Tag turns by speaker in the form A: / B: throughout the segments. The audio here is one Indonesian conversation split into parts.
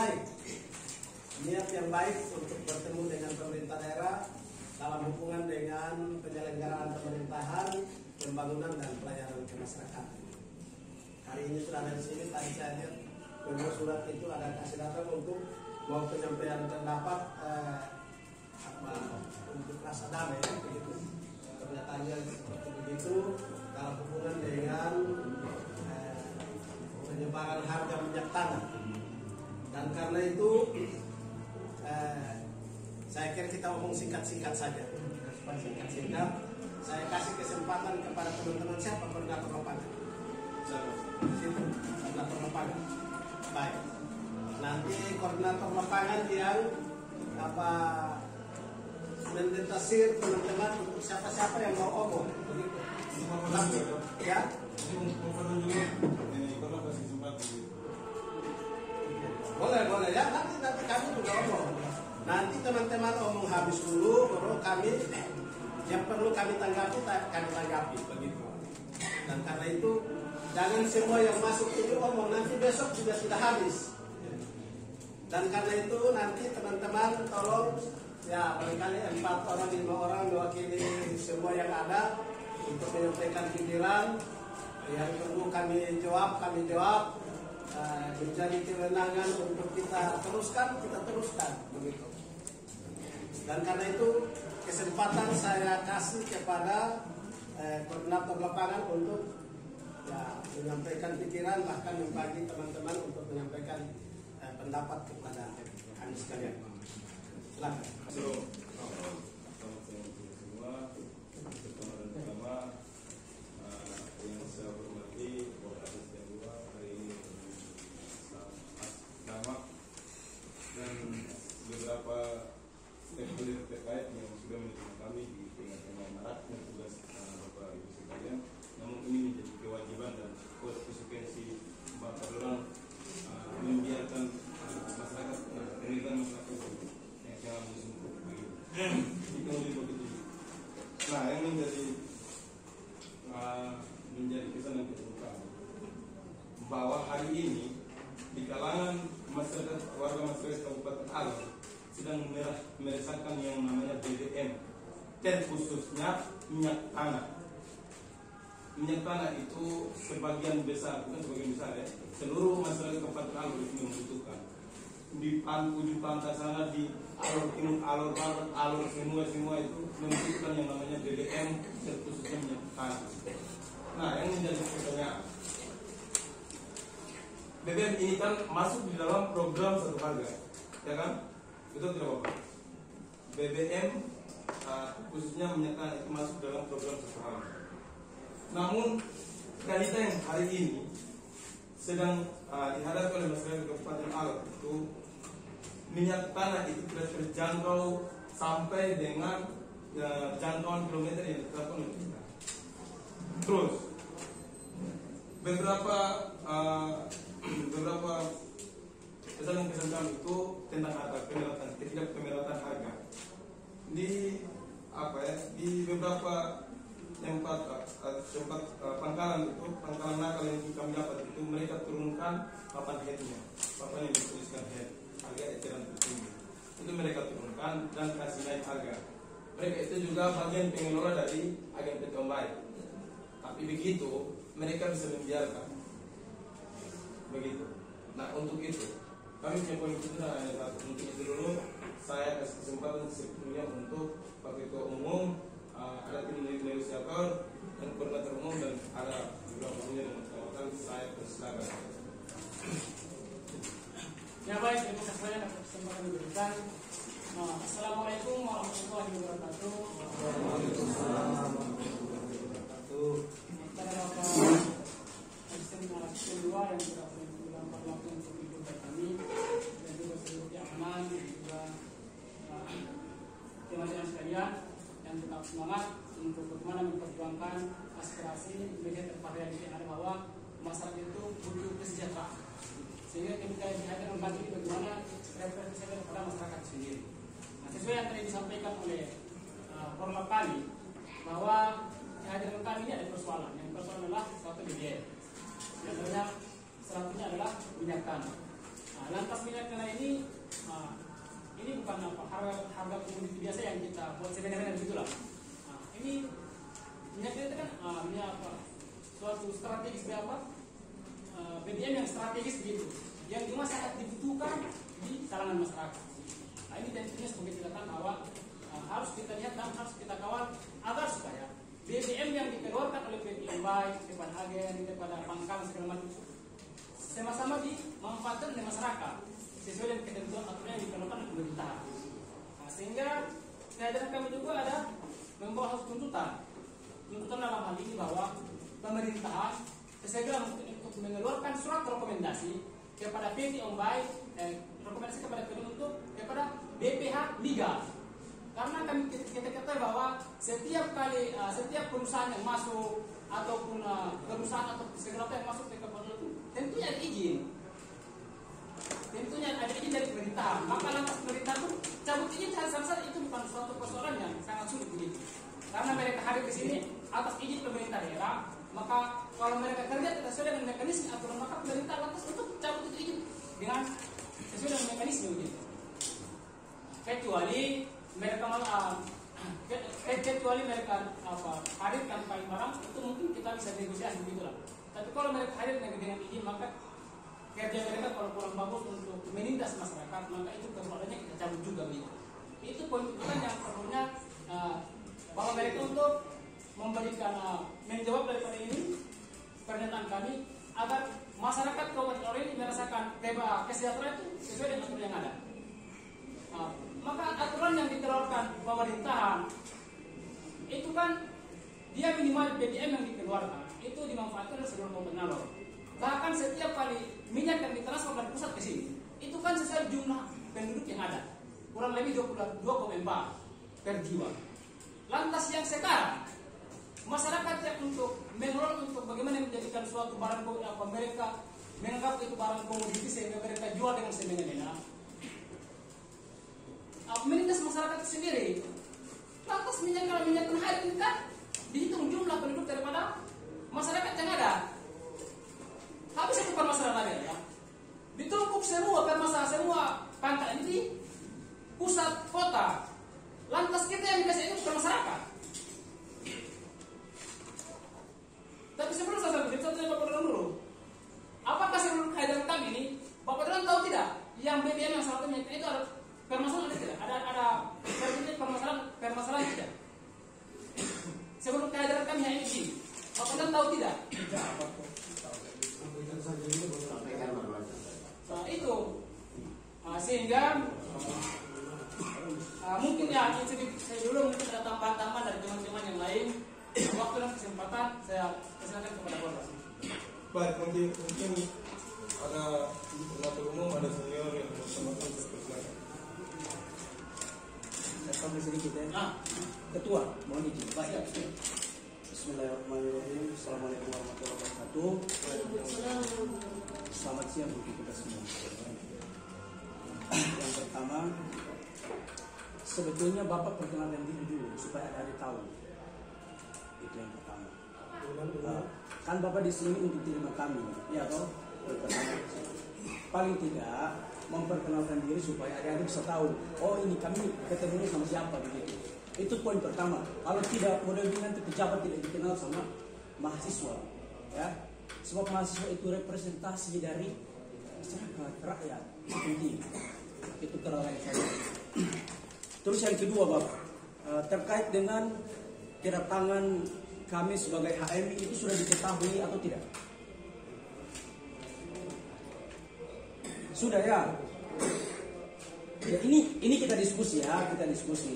A: baik, niat yang baik untuk bertemu dengan pemerintah daerah dalam hubungan dengan penyelenggaraan pemerintahan, pembangunan dan pelayanan ke masyarakat. Hari ini sudah ada di sini, tadi saya lihat memang surat itu ada kasih datang untuk mau penyampaian pendapat untuk rasa damai begitu. Pernyataannya seperti begitu dalam hubungan dengan penyebaran harga minyak tanah. Dan karena itu saya kira kita ngomong singkat-singkat saja. Singkat-singkat. Saya kasih kesempatan kepada teman-teman siapa koordinator lapangan. Situ, koordinator lapangan. Baik. Nanti koordinator lapangan yang mendetasir teman-teman untuk siapa-siapa yang mau omong. Begitu. Ya. Boleh ya. Nanti kami juga omong. Nanti teman-teman omong habis dulu, baru kami yang perlu kami tanggapi begitu. Dan karena itu jangan semua yang masuk ini omong, nanti besok juga sudah habis. Dan karena itu nanti teman-teman tolong ya barangkali 4 orang 5 orang mewakili semua yang ada untuk menyampaikan pikiran yang perlu kami jawab. Menjadi kewenangan untuk kita teruskan begitu. Dan karena itu kesempatan saya kasih kepada koordinator lapangan untuk ya, menyampaikan pikiran, bahkan membagi teman-teman untuk menyampaikan pendapat kepada kami sekalian. Silakan.
B: Pertama yang saya hormati Kapolres Jayapura hari ini Asnamak dan beberapa stakeholder terkait yang sudah menerima kami di tengah-tengah maraknya tugas Bapak Ibu sekalian. Namun ini menjadi kewajiban dan konsekuensi Bapak orang membiarkan masyarakat pemerintahan masyarakat yang sangat bersungguh begitu. Itu begitu. Nah, yang menjadi kesan yang utama bahwa hari ini di kalangan masyarakat warga masyarakat Kabupaten Alor sedang merasakan yang namanya BBM, terkhususnya minyak tanah. Minyak tanah itu sebagian besar, bukan sebagian besar ya, seluruh masyarakat Kabupaten Alor itu membutuhkan. Di ujung pantai sana, di Alor Timur, Alor Barat, Alor semua itu membutuhkan yang namanya BBM, terkhususnya minyak tanah. Nah, yang menjadi pertanyaan, BBM ini kan masuk di dalam program satu harga, ya kan? Itu tidak apa-apa. BBM khususnya minyak tanah itu masuk dalam program satu harga. Namun realita yang hari ini sedang dihadapi oleh masyarakat Kabupaten Alor itu minyak tanah itu tidak terjangkau sampai dengan jangkauan kilometer yang ditetapkan oleh kita. Terus beberapa kesan kami itu tentang ketidakpemeratan harga di beberapa tempat pangkalan nakal yang kami dapat itu mereka turunkan papan headnya, papan yang dituliskan head, harga eceran tertinggi itu mereka turunkan dan kasih naik harga. Mereka itu juga bagian pengelola dari agen PT Ombai. Tapi begitu mereka bisa membiarkan begitu. Nah, untuk itu kami punya poin keputusan hanya satu. Untuk itu dulu saya kasih kesempatan sepenuhnya untuk Pak Ketua Umum, ada tim negosiator dan koordinator umum, dan ada beberapa punya yang saya persilakan.
C: Ya baik, terima kasih banyak atas kesempatan yang diberikan. Assalamualaikum warahmatullahi wabarakatuh.
A: Waalaikumsalam warahmatullahi wabarakatuh.
C: Pada Bapak Presiden kedua yang sudah meluangkan waktu untuk ikut kami, dan juga seluruh keamanan dan juga teman-teman sekalian yang tetap semangat untuk bagaimana memperjuangkan aspirasi media tervariatif yang ada, bahwa masyarakat itu butuh kesejahteraan. Sehingga ketika dihadirkan membantu bagaimana representasi kepada masyarakat sendiri. Nah, sesuai yang tadi disampaikan oleh Korlap kami, bahwa kehadiran kami ini ada persoalan. Yang persoalan adalah suatu biaya. Yang salah satunya adalah minyak tanah. Lantas minyak tanah ini bukan harga komoditi biasa yang kita buat semena-mena begitulah. Ini minyak itu kan minyak suatu strategis BBM yang strategis begitu, yang cuma sangat dibutuhkan di kalangan masyarakat. Ini tentunya sebagai catatan awal harus kita lihat dan harus kita kawal agar supaya BBM yang dikeluarkan oleh PT Umbai kepada agen, kepada pangkalan segala macam sama-sama dimanfaatkan oleh masyarakat sesuai dengan ketentuan aturan yang dikeluarkan oleh pemerintah. Sehingga kehadiran kami juga ada membawa tuntutan dalam hal ini bahwa pemerintah segera untuk mengeluarkan surat rekomendasi kepada PT Umbai, rekomendasi kepada kepada BPH Liga. Karena kami kita ketahui bahwa setiap perusahaan yang masuk ataupun perusahaan atau segala yang masuk ke kapal itu tentunya ada izin. Tentunya ada izin dari pemerintah. Maka lantas pemerintah itu cabut izin sama-sama itu bukan suatu persoalan yang sangat sulit begitu. Karena mereka hadir di sini atas izin pemerintah daerah, maka kalau mereka kerja tidak sesuai dengan mekanisme aturan, maka pemerintah lantas untuk cabut itu izin dengan sesuai dengan mekanisme begitu. Kecuali mereka hadirkan paling barang itu mungkin kita bisa negosiasi begitulah. Tapi kalau mereka hadir dengan izin, maka kerja mereka kalau kurang bagus untuk menindas masyarakat, maka itu persoalannya kita cabut juga begitu. Itu poin tuntutan yang perlunya bahwa mereka untuk memberikan menjawab daripada ini pernyataan kami agar masyarakat Kabupaten Oron ini merasakan kesejahteraan itu sesuai dengan aturan yang ada. Maka aturan yang dikeluarkan pemerintahan itu kan dia minimal BBM yang dikeluarkan itu dimanfaatkan oleh seluruh Kabupaten Oron. Bahkan setiap kali minyak yang ditransfer dari pusat ke sini itu kan sesuai jumlah penduduk yang ada, kurang lebih 22,4 per jiwa. Lantas yang sekarang masyarakat yang untuk mengelola untuk bagaimana menjadikan suatu barang mereka menganggap itu barang komoditi sehingga mereka jual dengan semena-mena, menindas masyarakat itu sendiri. Lantas kalau minyak tanah air ini kan dihitung jumlah penduduk daripada masyarakat yang ada. Habis itu permasalahan lagi ya. Ditumpuk semua permasalahan semua pangkal ini di pusat kota. Lantas kita yang dikasih ini bukan masyarakat. Tapi sebelum saya tanya Bapak Dalam dulu, apakah sebelum kehadiran kami ini Bapak Dalam tahu tidak yang BBM yang salah satunya itu ada permasalahan tidak? Ada permasalahan tidak? Sebelum kehadiran kami yang ini, Bapak Dalam tahu tidak? Nah, itu sehingga mungkin ya saya dulu mungkin ada tambahan-tambahan dari teman-teman yang lain. Waktu dan kesempatan saya persilakan kepada Bapak.
B: Baik, mungkin ada pengatur umum, ada senior yang bersama-sama bersilakan.
D: Saya tambah sedikit ya. Ketua, mohon izin. Baik. Bismillahirrahmanirrahim. Assalamualaikum warahmatullahi wabarakatuh. Selamat siang bagi kita semua. Yang pertama, sebetulnya Bapak perkenalkan diri dulu supaya ada tahu. Itu yang pertama. Kan Bapak di sini untuk terima kami, ya toh? Paling tidak memperkenalkan diri supaya adik-adik bisa tahu. Oh ini kami ketemunya sama siapa begitu. Itu poin pertama. Kalau tidak, mudah-mudahan nanti pejabat tidak dikenal sama mahasiswa, ya. Sebab mahasiswa itu representasi dari masyarakat, rakyat, itu penting. Itu kerana saya. Terus yang kedua Bapak, terkait dengan kedatangan kami sebagai HMI itu sudah diketahui atau tidak? Sudah ya. Ya ini kita diskusi ya,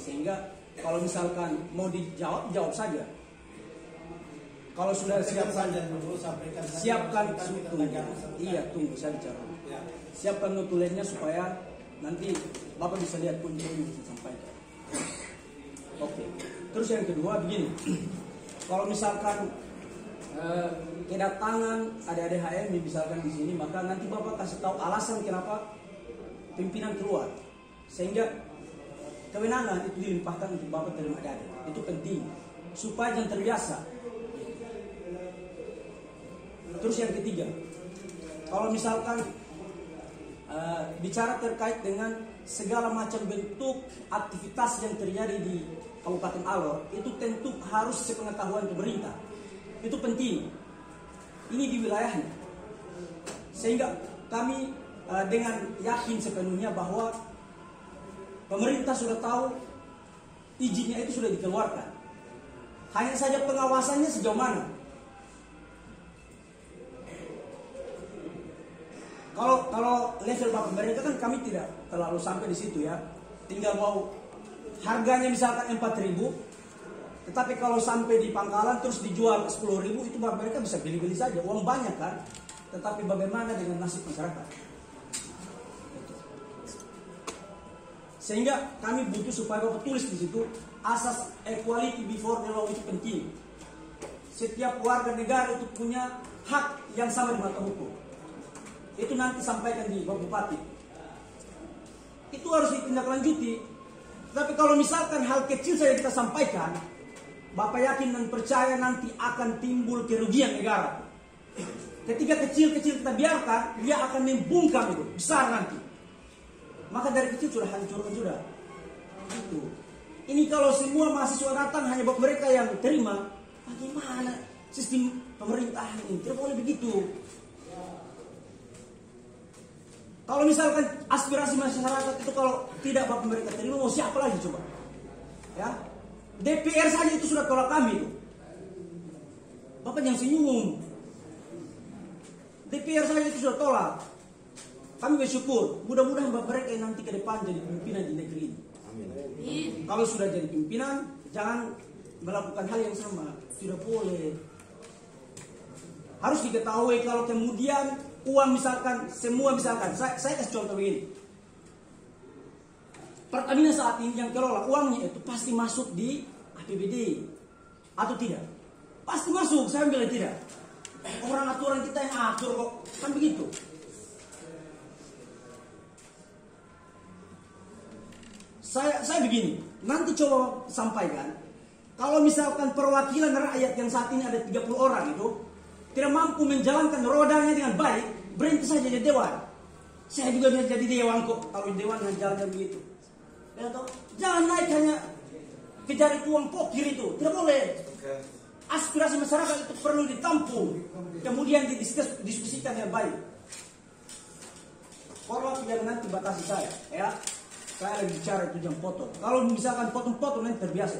D: sehingga kalau misalkan mau dijawab, jawab saja. Kalau sudah siapkan tunggu saya bicara.
A: Ya.
D: Siapkan notulennya supaya nanti Bapak bisa lihat poin-poin yang disampaikan. Oke. Terus yang kedua begini. Kalau misalkan kedatangan adik-adik HMI misalkan di sini, maka nanti Bapak kasih tahu alasan kenapa pimpinan keluar, sehingga kewenangan itu dilimpahkan untuk Bapak terima adik-adik. Itu penting supaya jangan terbiasa. Terus yang ketiga, kalau misalkan bicara terkait dengan segala macam bentuk aktivitas yang terjadi di Kabupaten Alor, itu tentu harus sepengetahuan pemerintah. Itu penting. Ini di wilayahnya. Sehingga kami dengan yakin sepenuhnya bahwa pemerintah sudah tahu, izinnya itu sudah dikeluarkan. Hanya saja pengawasannya sejauh mana. Kalau level Bapak pemerintah kan kami tidak terlalu sampai di situ ya. Tinggal mau harganya misalkan 4.000, tetapi kalau sampai di pangkalan terus dijual 10.000, itu Bapak mereka bisa beli-beli saja, uang banyak kan. Tetapi bagaimana dengan nasib masyarakat? Sehingga kami butuh supaya Bapak tulis di situ asas equality before the law itu penting. Setiap warga negara itu punya hak yang sama di mata hukum. Itu nanti sampaikan di Bapak Bupati. Itu harus ditindaklanjuti. Tapi kalau misalkan hal kecil saja kita sampaikan, Bapak yakin dan percaya nanti akan timbul kerugian negara. Ketika kecil-kecil kita biarkan, dia akan membungkam itu, besar nanti. Maka dari kecil sudah hancurkan sudah. Itu. Ini kalau semua mahasiswa datang hanya buat mereka yang terima, bagaimana sistem pemerintahan ini? Tidak boleh begitu. Kalau misalkan aspirasi masyarakat itu kalau tidak Bapak mereka terima, mau siapa lagi coba? Ya, DPR saja itu sudah tolak kami itu. Bapak jangan senyum. DPR saja itu sudah tolak. Kami bersyukur, mudah-mudahan Bapak mereka yang nanti ke depan jadi pimpinan di negeri ini. Amin. Kalau sudah jadi pimpinan, jangan melakukan hal yang sama. Tidak boleh. Harus diketahui kalau kemudian uang misalkan, semua misalkan, saya kasih contoh begini. Pertamina saat ini yang kelola uangnya itu pasti masuk di APBD atau tidak? Pasti masuk, saya bilang tidak. Orang aturan kita yang atur kok, kan begitu. Saya begini, nanti coba sampaikan, kalau misalkan perwakilan rakyat yang saat ini ada 30 orang itu tidak mampu menjalankan rodanya dengan baik, berhenti saja jadi dewan. Saya juga bisa jadi dewan kok, kalau dewan dengan jalan begitu. Ya, jangan naik hanya kejar itu uang pokir itu, tidak boleh. Aspirasi masyarakat itu perlu ditampung, kemudian didiskusikan dengan baik. Korlap yang nanti batasi saya, ya. Saya lagi bicara itu jam potong. Kalau misalkan potong-potong nanti terbiasa.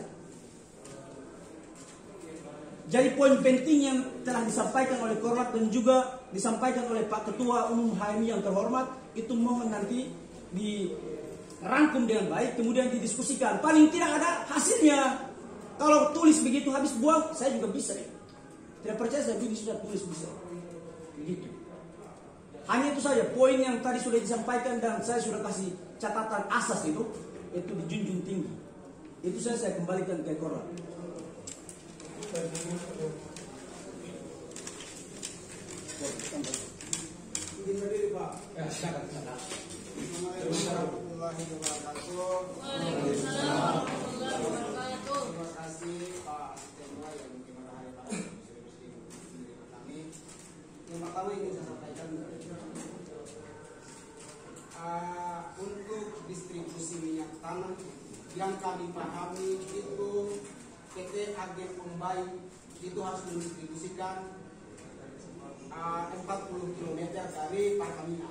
D: Jadi poin penting yang telah disampaikan oleh Korlap dan juga disampaikan oleh Pak Ketua Umum HMI yang terhormat, itu mohon nanti dirangkum dengan baik, kemudian didiskusikan. Paling tidak ada hasilnya. Kalau tulis begitu habis buang, saya juga bisa. Tidak percaya saya sudah tulis bisa. Begitu. Hanya itu saja poin yang tadi sudah disampaikan dan saya sudah kasih catatan asas itu dijunjung tinggi. Itu saya kembalikan ke Korlap.
E: Terima kasih Pak Ketua yang dimarahi Pak kami. Yang pertama ingin saya sampaikan untuk distribusi minyak tanah yang kami pahami itu PT Agen Ombai itu harus mendistribusikan 40 km dari Pertamina.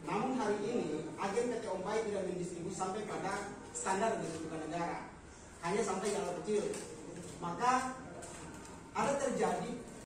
E: Namun hari ini agen PT Ombai tidak mendistribusi sampai pada standar ditentukan negara, hanya sampai yang kecil. Maka ada terjadi